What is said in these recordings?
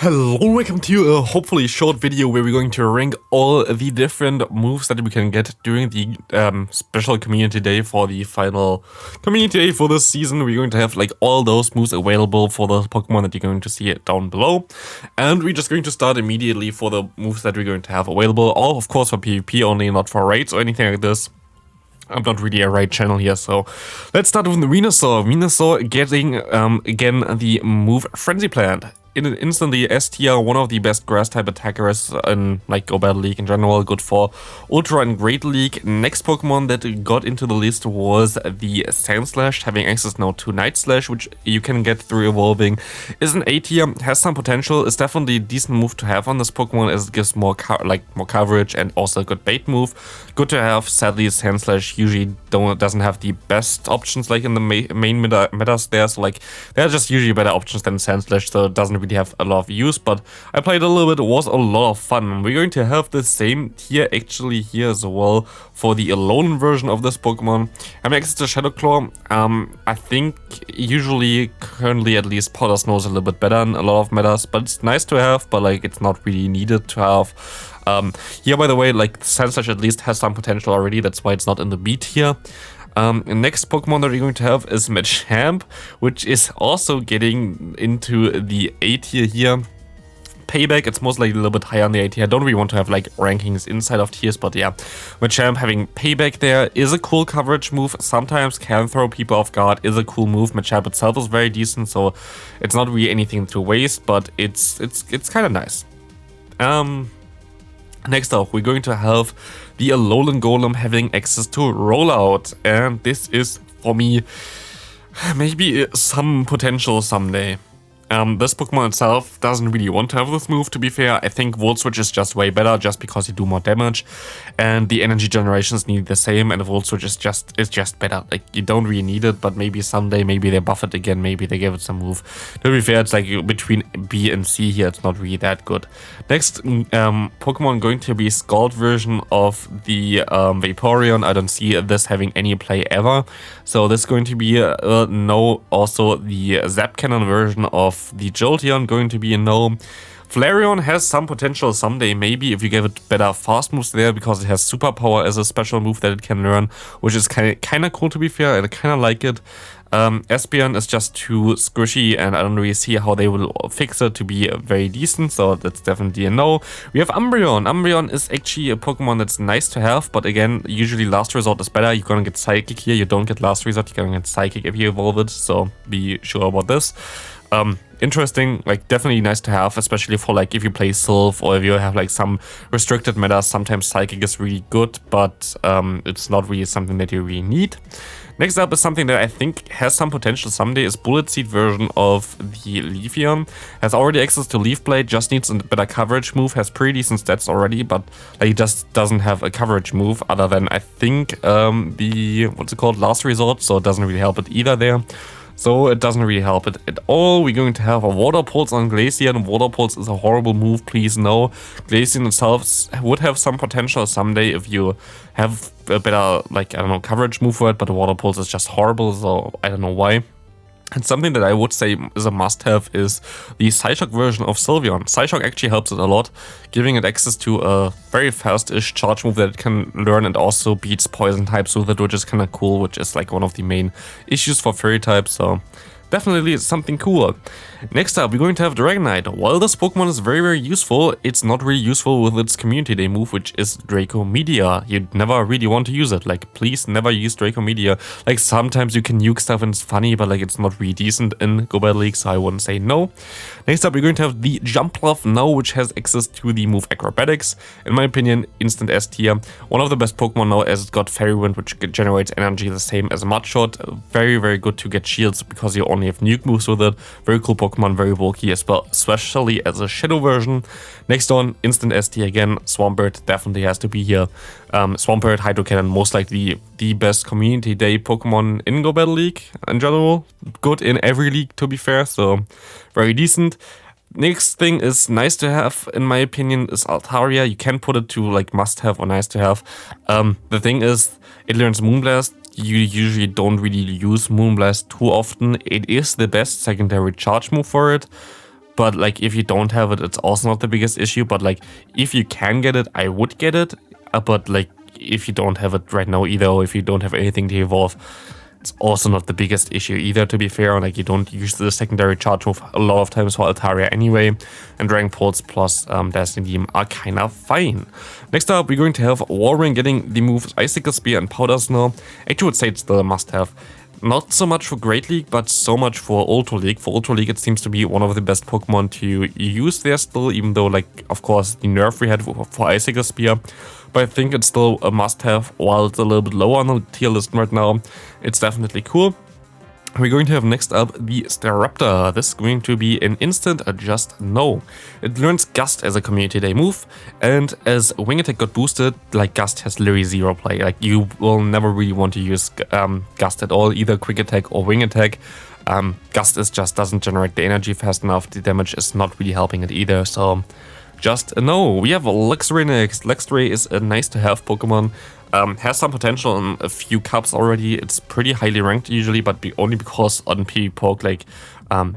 Hello, welcome to a hopefully short video where we're going to rank all the different moves that we can get during the special community day for the final community day for this season. We're going to have like all those moves available for the Pokemon that you're going to see down below. And we're just going to start immediately for the moves that we're going to have available. All of course for PvP only, not for raids or anything like this. I'm not really a raid channel here, so let's start with the Venusaur. Venusaur getting again the move Frenzy Plant. Instantly S tier, one of the best grass type attackers in like Go Battle League in general, good for Ultra and Great League. Next Pokemon that got into the list was the Sandslash, having access now to Night Slash, which you can get through evolving. Is an A tier, has some potential, is definitely a decent move to have on this Pokemon as it gives more coverage and also a good bait move. Good to have. Sadly, Sandslash usually doesn't have the best options like in the main metas there, so like there are just usually better options than Sandslash, so it doesn't really have a lot of use, but I played a little bit. It was a lot of fun. We're going to have the same tier actually here as well for the Alolan version of this Pokemon. I'm access to Shadow Claw. I think usually currently at least Powder Snow is a little bit better in a lot of metas, but it's nice to have, but like it's not really needed to have. Here by the way, like Sandslash at least has some potential already, that's why it's not in the B tier. Next Pokemon that we're going to have is Machamp, which is also getting into the A tier here. Payback, it's most likely a little bit higher on the A tier. I don't really want to have like rankings inside of tiers, but yeah, Machamp having Payback there is a cool coverage move. Sometimes can throw people off guard, is a cool move. Machamp itself is very decent, so it's not really anything to waste, but it's kind of nice. Next up, we're going to have the Alolan Golem having access to Rollout, and this is, for me, maybe some potential someday. This Pokemon itself doesn't really want to have this move, to be fair. I think Volt Switch is just way better just because you do more damage, and the energy generations need the same, and the Volt Switch is just better. Like, you don't really need it, but maybe someday, maybe they buff it again, maybe they give it some move. To be fair, it's like between B and C here, it's not really that good. Next Pokemon going to be Scald version of the Vaporeon. I don't see this having any play ever, so this is going to be a no. Also the Zap Cannon version of the Jolteon going to be a no. Flareon has some potential someday, maybe if you give it better fast moves there, because it has superpower as a special move that it can learn, which is kind of cool, to be fair. I kind of like it. Espeon is just too squishy, and I don't really see how they will fix it to be very decent, so that's definitely a no. We have Umbreon. Umbreon is actually a Pokemon that's nice to have, but again, usually Last Resort is better. You're gonna get Psychic here, you don't get Last Resort, you're gonna get Psychic if you evolve it, so be sure about this. Interesting, like definitely nice to have, especially for like if you play Sylph or if you have like some restricted metas. Sometimes Psychic is really good, but it's not really something that you really need. Next up is something that I think has some potential someday, is Bullet Seed version of the Leafeon. Has already access to Leaf Blade, just needs a better coverage move, has pretty decent stats already, but like, it just doesn't have a coverage move other than I think the, what's it called, Last Resort, so it doesn't really help it either there. So it doesn't really help it at all. We're going to have a Water Pulse on Glaceon. Water Pulse is a horrible move, please no. Glaceon itself would have some potential someday if you have a better, like, I don't know, coverage move for it, but the Water Pulse is just horrible, so I don't know why. And something that I would say is a must-have is the Psyshock version of Sylveon. Psyshock actually helps it a lot, giving it access to a very fast-ish charge move that it can learn, and also beats poison types with it, which is kind of cool, which is like one of the main issues for fairy types, so definitely something cool. Next up, we're going to have Dragonite. While this Pokemon is very, very useful, it's not really useful with its Community Day move, which is Draco Meteor. You'd never really want to use it. Like, please never use Draco Meteor. Like, sometimes you can nuke stuff and it's funny, but like, it's not really decent in Go Battle League, so I wouldn't say no. Next up, we're going to have the Jumpluff now, which has access to the move Acrobatics. In my opinion, instant S tier. One of the best Pokemon now, as it's got Fairy Wind, which generates energy the same as Mudshot. Very, very good to get shields because you only have nuke moves with it. Very cool Pokemon, very bulky as well, especially as a Shadow version. Next on, instant S tier again. Swampert definitely has to be here. Swampert, Hydro Cannon, most likely the best Community Day Pokemon in Go Battle League in general. Good in every league, to be fair, so very decent. Next thing is nice to have, in my opinion, is Altaria. You can put it to like must have or nice to have. The thing is, it learns Moonblast. You usually don't really use Moonblast too often. It is the best secondary charge move for it. But like if you don't have it, it's also not the biggest issue. But like if you can get it, I would get it. But like if you don't have it right now either, or if you don't have anything to evolve, it's also not the biggest issue either, to be fair. Like you don't use the secondary charge move a lot of times for Altaria anyway, and Dragon Pulse plus Dazzling Gleam are kind of fine. Next up, we're going to have Walrein getting the moves Icicle Spear and Powder Snow. Actually, I would say it's still a must-have. Not so much for Great League, but so much for Ultra League. For Ultra League, it seems to be one of the best Pokemon to use there still, even though, like, of course, the nerf we had for Icicle Spear. But I think it's still a must-have, while it's a little bit lower on the tier list right now. It's definitely cool. We're going to have next up the Staraptor. This is going to be an instant Just No. It learns Gust as a Community Day move, and as Wing Attack got boosted, like Gust has literally zero play. Like you will never really want to use Gust at all, either Quick Attack or Wing Attack. Gust just doesn't generate the energy fast enough. The damage is not really helping it either, so just a no. We have Luxray next. Luxray is a nice to have Pokemon. Has some potential in a few cups already. It's pretty highly ranked usually, but only because on PvPoke, like,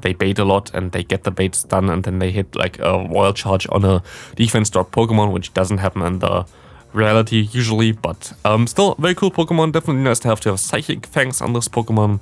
they bait a lot and they get the baits done, and then they hit like a Royal Charge on a defense drop Pokemon, which doesn't happen in the reality usually, but still very cool Pokemon. Definitely nice to have Psychic Fangs on this Pokemon.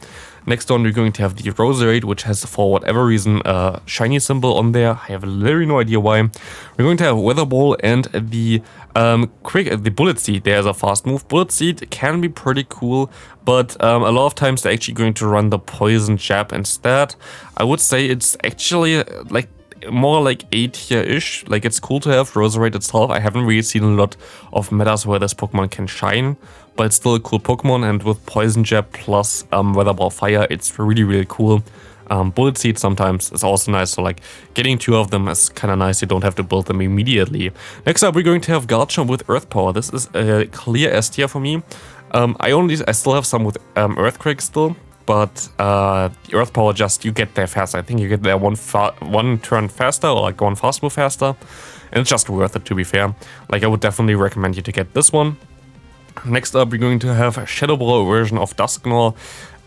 Next one, we're going to have the Roserade, which has, for whatever reason, a shiny symbol on there. I have literally no idea why. We're going to have Weather Ball and the Bullet Seed. There's a fast move. Bullet Seed can be pretty cool, but a lot of times they're actually going to run the Poison Jab instead. I would say it's actually like more like A tier-ish. Like it's cool to have Roserade itself. I haven't really seen a lot of metas where this Pokemon can shine, but it's still a cool Pokemon, and with Poison Jab plus Weather Ball Fire, it's really cool. Bullet Seed sometimes is also nice, so like getting two of them is kind of nice. You don't have to build them immediately. Next up, we're going to have Garchomp with Earth Power. This is a clear S tier for me. I still have some with Earthquake still, but the Earth Power, just you get there faster. I think you get there one turn faster, or like one fast move faster, and it's just worth it, to be fair. Like I would definitely recommend you to get this one. Next up, we're going to have a Shadow Ball version of Dusknoir.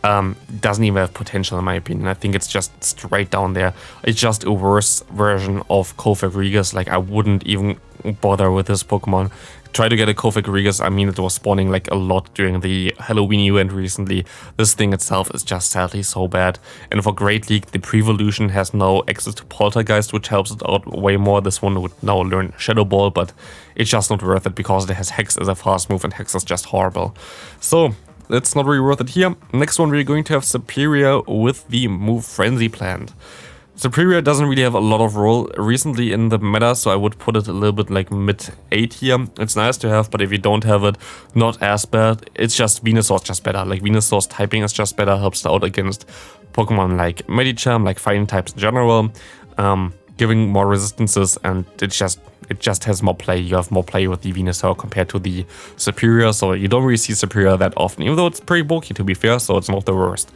Doesn't even have potential in my opinion. I think it's just straight down there. It's just a worse version of Kofic Regus. Like I wouldn't even bother with this Pokemon. Try to get a Kofic Regus. I mean, it was spawning like a lot during the Halloween event recently. This thing itself is just sadly so bad. And for Great League, the Prevolution has now access to Poltergeist, which helps it out way more. This one would now learn Shadow Ball, but it's just not worth it because it has Hex as a fast move, and Hex is just horrible. So it's not really worth it here. Next one, we're going to have Superior with the move Frenzy Plant. Superior doesn't really have a lot of role recently in the meta, so I would put it a little bit like mid-A tier. It's nice to have, but if you don't have it, not as bad. It's just Venusaur's just better. Like Venusaur's typing is just better, helps out against Pokemon like Medicham, like fighting types in general, giving more resistances, and it just has more play. You have more play with the Venusaur compared to the Superior, so you don't really see Superior that often, even though it's pretty bulky, to be fair, so it's not the worst.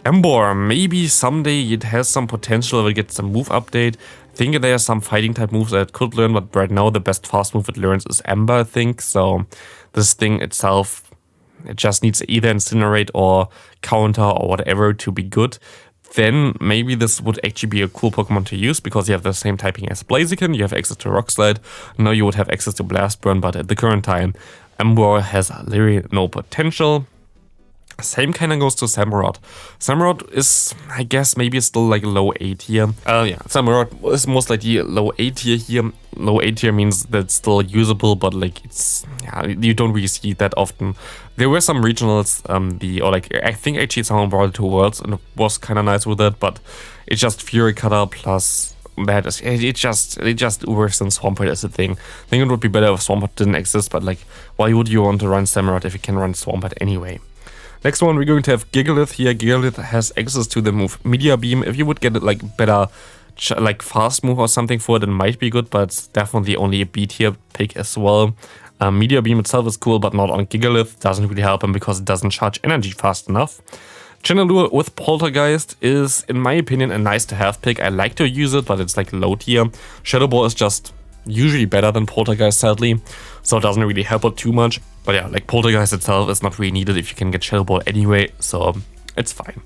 Emboar, maybe someday it has some potential if it gets a move update. I think there are some fighting type moves that it could learn, but right now the best fast move it learns is Ember, I think. So this thing itself, it just needs either Incinerate or Counter or whatever to be good. Then maybe this would actually be a cool Pokemon to use, because you have the same typing as Blaziken, you have access to Rock Slide, now you would have access to Blast Burn, but at the current time, Emboar has literally no potential. Same kind of goes to Samurott. Samurott is, I guess, maybe still like low A tier. Yeah, Samurott is most likely low A tier here. Low A tier means that it's still usable, but like it's, yeah, you don't really see it that often. There were some regionals, I think actually someone brought it to Worlds and it was kind of nice with it, but it's just Fury Cutter plus that is, it just worse than Swampert as a thing. I think it would be better if Swampert didn't exist, but like, why would you want to run Samurott if you can run Swampert anyway? Next one, we're going to have Gigalith here. Gigalith has access to the move Meteor Beam. If you would get it like better, like fast move or something for it, it might be good, but it's definitely only a B tier pick as well. Meteor Beam itself is cool, but not on Gigalith. Doesn't really help him because it doesn't charge energy fast enough. Chandelure with Poltergeist is, in my opinion, a nice to have pick. I like to use it, but it's like low tier. Shadow Ball is just usually better than Poltergeist, sadly, so it doesn't really help it too much. But yeah, like Poltergeist itself is not really needed if you can get Shadow Ball anyway, so it's fine.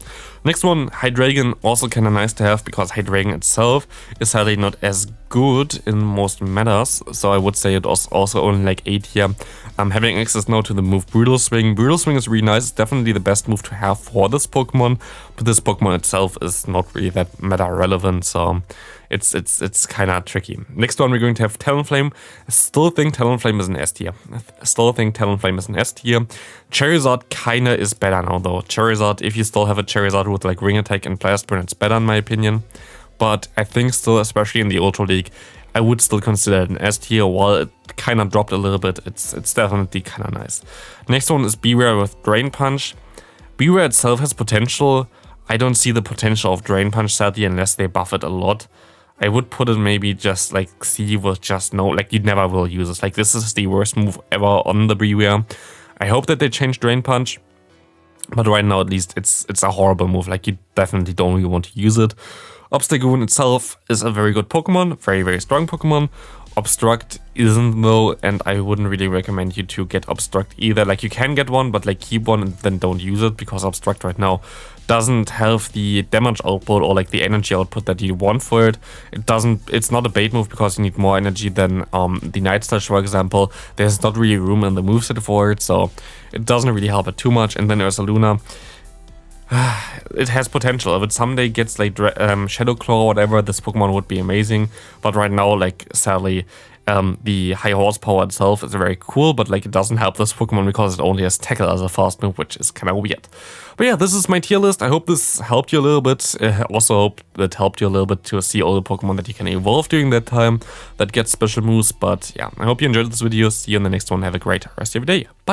Next one, Hydreigon, also kind of nice to have because Hydreigon itself is sadly not as good in most metas, so I would say it was also only like 8 here. Having access now to the move Brutal Swing. Brutal Swing is really nice, it's definitely the best move to have for this Pokemon, but this Pokemon itself is not really that meta relevant, so it's kind of tricky. Next one, we're going to have Talonflame. I still think Talonflame is an S tier. Charizard kind of is better now though. Charizard, if you still have a Charizard with like Ring Attack and Blast Burn, it's better in my opinion. But I think still, especially in the Ultra League, I would still consider it an S tier. While it kind of dropped a little bit, it's definitely kind of nice. Next one is Bewear with Drain Punch. Bewear itself has potential. I don't see the potential of Drain Punch sadly unless they buff it a lot. I would put it maybe just like C with just no, like you never will use this. Like this is the worst move ever on the Bewear. I hope that they change Drain Punch, but right now at least it's a horrible move. Like you definitely don't really want to use it. Obstagoon itself is a very good Pokemon, very strong Pokemon. Obstruct isn't though, and I wouldn't really recommend you to get Obstruct either. Like you can get one, but like keep one and then don't use it because Obstruct right now doesn't have the damage output or like the energy output that you want for it. It's not a bait move because you need more energy than the Night Slash, for example. There's not really room in the moveset for it, so it doesn't really help it too much. And then there's a Luna. It has potential. If it someday gets like Shadow Claw or whatever, this Pokemon would be amazing. But right now, like sadly, the high horsepower itself is very cool, but like it doesn't help this Pokemon because it only has Tackle as a fast move, which is kind of weird. But yeah, this is my tier list. I hope this helped you a little bit. I also hope it helped you a little bit to see all the Pokemon that you can evolve during that time that get special moves. But yeah, I hope you enjoyed this video. See you in the next one. Have a great rest of your day. Bye.